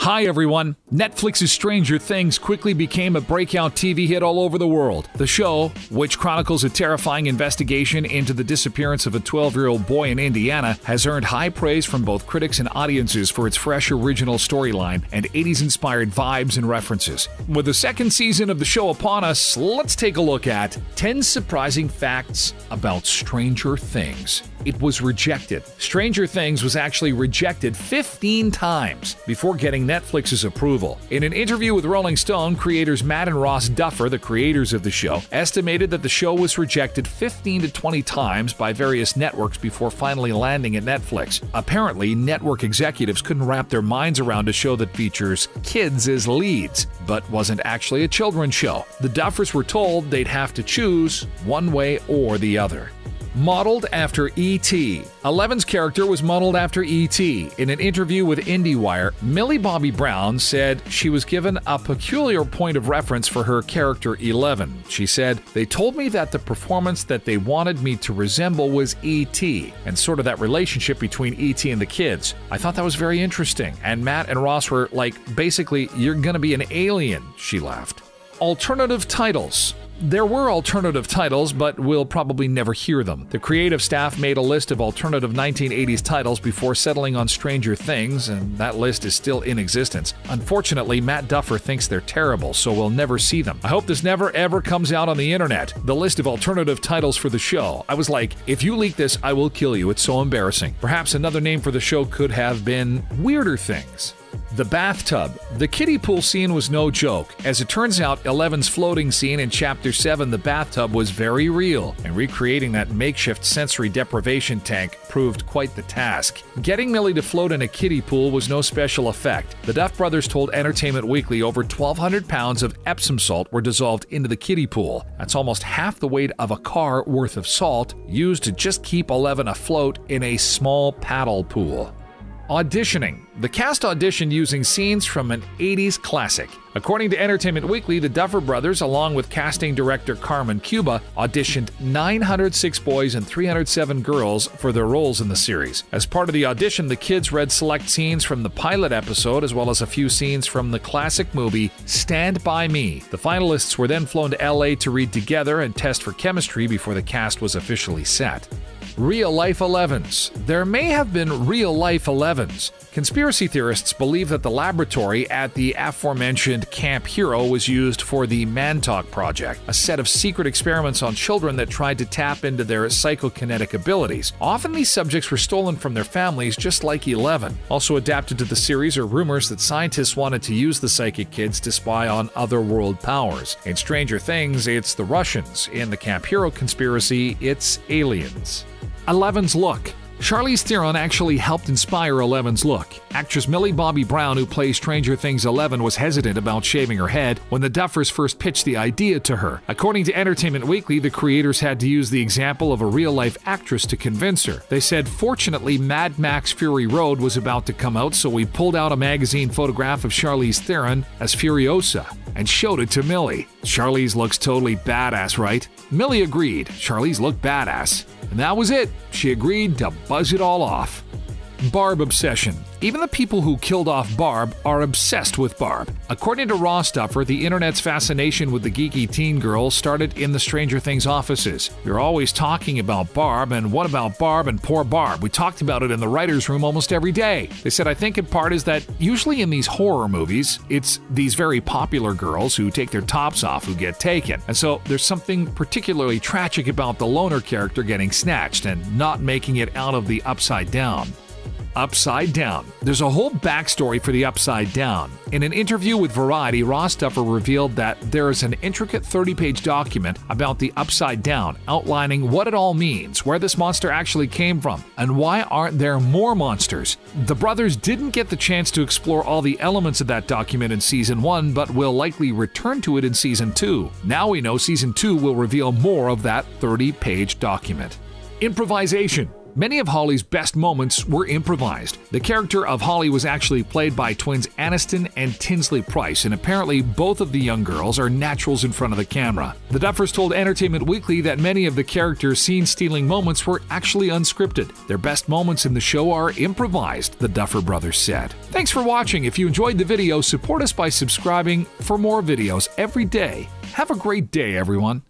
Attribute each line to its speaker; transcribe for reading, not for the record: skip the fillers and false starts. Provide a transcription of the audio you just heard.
Speaker 1: Hi everyone! Netflix's Stranger Things quickly became a breakout TV hit all over the world. The show, which chronicles a terrifying investigation into the disappearance of a 12-year-old boy in Indiana, has earned high praise from both critics and audiences for its fresh original storyline and 80s-inspired vibes and references. With the second season of the show upon us, let's take a look at 10 surprising facts about Stranger Things. It was rejected. Stranger Things was actually rejected 15 times before getting Netflix's approval. In an interview with Rolling Stone, creators Matt and Ross Duffer, the creators of the show, estimated that the show was rejected 15 to 20 times by various networks before finally landing at Netflix. Apparently, network executives couldn't wrap their minds around a show that features kids as leads, but wasn't actually a children's show. The Duffers were told they'd have to choose one way or the other. Modeled after E.T. Eleven's character was modeled after E.T. In an interview with IndieWire, Millie Bobby Brown said she was given a peculiar point of reference for her character Eleven. She said, "They told me that the performance that they wanted me to resemble was E.T. and sort of that relationship between E.T. and the kids. I thought that was very interesting." And Matt and Ross were like, basically, "You're gonna be an alien," she laughed. Alternative titles. There were alternative titles, but we'll probably never hear them. The creative staff made a list of alternative 1980s titles before settling on Stranger Things, and that list is still in existence. Unfortunately, Matt Duffer thinks they're terrible, so we'll never see them. I hope this never ever comes out on the internet. The list of alternative titles for the show. I was like, if you leak this, I will kill you. It's so embarrassing. Perhaps another name for the show could have been Weirder Things. The Bathtub. The kiddie pool scene was no joke. As it turns out, Eleven's floating scene in Chapter 7, the bathtub, was very real, and recreating that makeshift sensory deprivation tank proved quite the task. Getting Millie to float in a kiddie pool was no special effect. The Duff brothers told Entertainment Weekly over 1,200 pounds of Epsom salt were dissolved into the kiddie pool. That's almost half the weight of a car worth of salt used to just keep Eleven afloat in a small paddle pool. Auditioning. The cast auditioned using scenes from an 80s classic. According to Entertainment Weekly, the Duffer brothers, along with casting director Carmen Cuba, auditioned 906 boys and 307 girls for their roles in the series. As part of the audition, the kids read select scenes from the pilot episode as well as a few scenes from the classic movie Stand By Me. The finalists were then flown to LA to read together and test for chemistry before the cast was officially set. Real-life Elevens. There may have been real-life Elevens. Conspiracy theorists believe that the laboratory at the aforementioned Camp Hero was used for the Mantalk Project, a set of secret experiments on children that tried to tap into their psychokinetic abilities. Often these subjects were stolen from their families, just like Eleven. Also adapted to the series are rumors that scientists wanted to use the psychic kids to spy on otherworld powers. In Stranger Things, it's the Russians. In the Camp Hero conspiracy, it's aliens. Eleven's look. Charlize Theron actually helped inspire Eleven's look. Actress Millie Bobby Brown, who plays Stranger Things 11, was hesitant about shaving her head when the Duffers first pitched the idea to her. According to Entertainment Weekly, the creators had to use the example of a real-life actress to convince her. They said, "Fortunately, Mad Max Fury Road was about to come out, so we pulled out a magazine photograph of Charlize Theron as Furiosa and showed it to Millie. Charlize looks totally badass, right?" Millie agreed. Charlize looked badass. And that was it. She agreed to buzz it all off. Barb obsession. Even the people who killed off Barb are obsessed with Barb. According to Ross Duffer, the internet's fascination with the geeky teen girl started in the Stranger Things offices. You're always talking about Barb, and what about Barb and poor Barb? We talked about it in the writer's room almost every day. They said, "I think in part is that usually in these horror movies, it's these very popular girls who take their tops off who get taken. And so there's something particularly tragic about the loner character getting snatched and not making it out of the Upsidedown." Upsidedown. There's a whole backstory for the Upsidedown. In an interview with Variety, Ross Duffer revealed that there is an intricate 30-page document about the Upsidedown, outlining what it all means, where this monster actually came from, and why aren't there more monsters. The brothers didn't get the chance to explore all the elements of that document in Season 1, but will likely return to it in Season 2. Now we know Season 2 will reveal more of that 30-page document. Improvisation. Many of Holly's best moments were improvised. The character of Holly was actually played by twins Aniston and Tinsley Price, and apparently both of the young girls are naturals in front of the camera. The Duffers told Entertainment Weekly that many of the characters' scene-stealing moments were actually unscripted. Their best moments in the show are improvised, the Duffer Brothers said. Thanks for watching. If you enjoyed the video, support us by subscribing for more videos every day. Have a great day, everyone.